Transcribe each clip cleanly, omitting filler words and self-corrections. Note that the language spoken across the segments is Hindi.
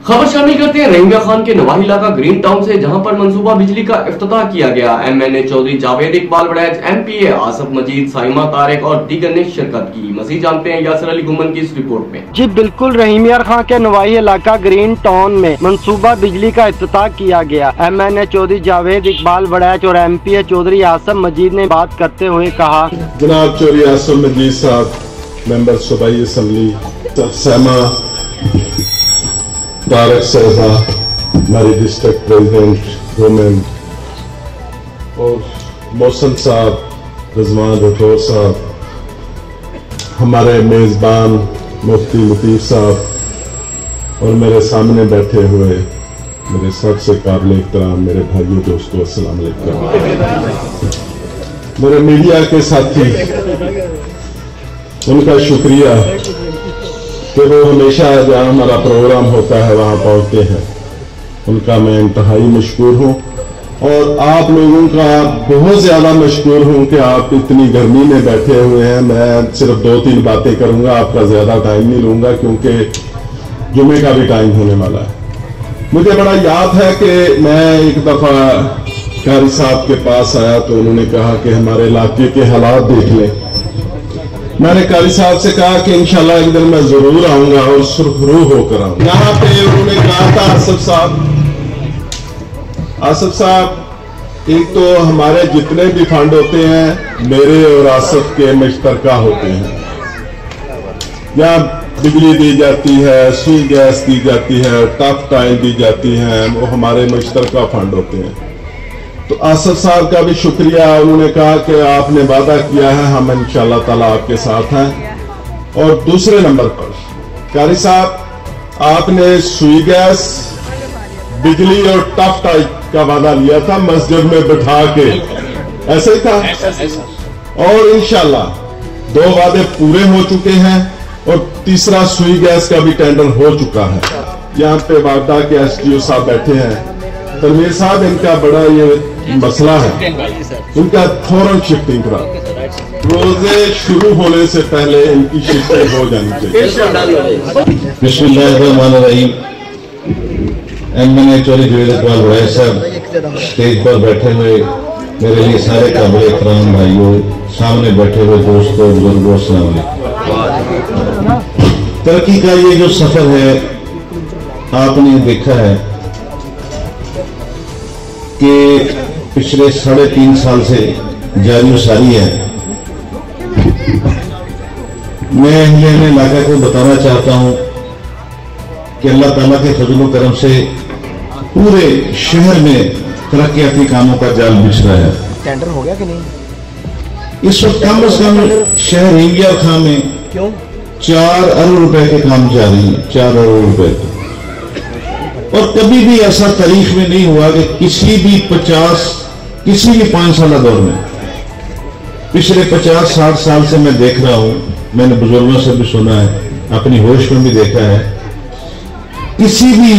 खबर शामिल करते हैं रहीम खान के नवाही इलाका ग्रीन टाउन से, जहां पर मंसूबा बिजली का इफ्तिताह किया गया। MNA चौधरी जावेद इकबाल वड़ैच, MPA आसफ मजीद, साइमा तारिक और दीगर ने शिरकत की। मजीद जानते हैं यासिर अली गुमन की इस रिपोर्ट में। जी बिल्कुल, रहीम खान के नवाही इलाका ग्रीन टाउन में मंसूबा बिजली का इफ्तिताह किया गया। MNA चौधरी जावेद इकबाल वड़ैच और MPA चौधरी आसफ मजीद ने बात करते हुए कहा, जनाब चौधरी आसफ मजीद साहब, मेंबर सूबाई असम्बली, साइमा तारिक साहबा, हमारी डिस्ट्रिक्ट प्रेसिडेंट वुमेन, और मौसम साहब, रजवान राठौर साहब, हमारे मेज़बान मुफ्ती लतीफ़ साहब और मेरे सामने बैठे हुए मेरे सबसे काबिल इख्तराम मेरे भाइयों दोस्तों, अस्सलाम वालेकुम। मेरे मीडिया के साथी, उनका शुक्रिया कि वो हमेशा जहाँ हमारा प्रोग्राम होता है वहाँ पहुँचते हैं, उनका मैं इंतहाई मशकूर हूँ। और आप लोगों का बहुत ज़्यादा मशकूर हूँ कि आप इतनी गर्मी में बैठे हुए हैं। मैं सिर्फ 2-3 बातें करूँगा, आपका ज़्यादा टाइम नहीं लूँगा क्योंकि जुमे का भी टाइम होने वाला है। मुझे बड़ा याद है कि मैं एक दफ़ा कारी साहब के पास आया तो उन्होंने कहा कि हमारे इलाके के हालात देख लें। मैंने कारी साहब से कहा कि इंशाल्लाह एक दिन मैं जरूर आऊंगा और सुरखरू होकर आऊंगा। यहाँ पे उन्होंने कहा था आसफ साहब, एक तो हमारे जितने भी फंड होते हैं मेरे और आसफ के मुश्तरका होते हैं। यहाँ बिजली दी जाती है, सुई गैस दी जाती है, टफ टाइल दी जाती है, वो हमारे मुश्तरका फंड होते हैं। तो आसफ साहब का भी शुक्रिया, उन्होंने कहा कि आपने वादा किया है, हम इंशाल्लाह ताला आपके साथ हैं। और दूसरे नंबर पर कारी साहब, आपने सुई गैस, बिजली और टफ टाइल का वादा लिया था मस्जिद में बिठा के, ऐसे ही था। और इंशाल्लाह 2 वादे पूरे हो चुके हैं और तीसरा सुई गैस का भी टेंडर हो चुका है। यहाँ पे वादा के SDO साहब बैठे हैं, तनवीर साहब, इनका बड़ा ये मसला है, इनका फौरन शिफ्टिंग करा, रोजे शुरू होने से पहले इनकी शिफ्टिंग हो जानी चाहिए। बिस्मिल्लाहिर्रहमानिर्रहीम। MNA चौधरी जावेद इकबाल वड़ैच साहब स्टेज पर बैठे हुए मेरे लिए सारे काबिल इख्तराम भाइयों, सामने बैठे हुए दोस्तों, बुजुर्गों, अस्सलाम वालेकुम। तरक्की का ये जो सफर है आपने देखा है कि पिछले 3.5 साल से जारी सारी है। मैं अहले इलाका को बताना चाहता हूं कि अल्लाह ताला के फजल करम से पूरे शहर में तरक्याती कामों का जाल बिछ रहा है। टेंडर हो गया कि नहीं? इस वक्त कम से कम शहर रहीम खान में 4 अरब रुपए के काम जारी हैं, 4 अरब रुपए। और कभी भी ऐसा तारीख में नहीं हुआ कि किसी भी 5 साल दौर में, पिछले 50-60 साल से मैं देख रहा हूं, मैंने बुजुर्गों से भी सुना है, अपनी होश में भी देखा है, किसी भी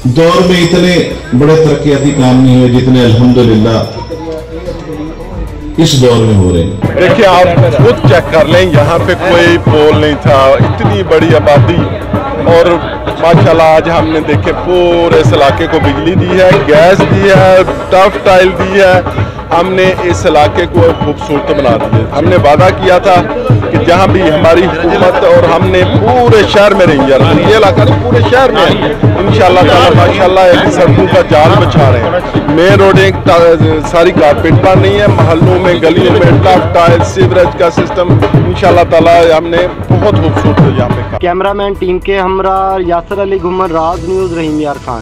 दौर में इतने बड़े तरक्याती काम नहीं हुए जितने अल्हम्दुलिल्लाह इस दौर में हो रहे हैं। देखिए, आप खुद चेक कर लें, यहाँ पे कोई पोल नहीं था, इतनी बड़ी आबादी, और माशाल्लाह आज हमने देखे पूरे इस इलाके को बिजली दी है, गैस दी है, टफ टाइल दी है, हमने इस इलाके को खूबसूरत बना दिया। हमने वादा किया था कि जहाँ भी हमारी हुकूमत और हमने पूरे शहर में रहेंगे, ये इलाका तो पूरे शहर में इंशाल्लाह ताला माशाल्लाह सड़कों का जाल बिछा रहे हैं। मेन रोडें सारी कारपेट पर नहीं है, मोहल्लों में, गलियों में टफ टाइल, सीवरेज का सिस्टम इंशाल्लाह ताला हमने बहुत खूबसूरत यहाँ पे। कैमरामैन टीम के हमरा यासिर अली गुमन, राज न्यूज़, रहीम खान।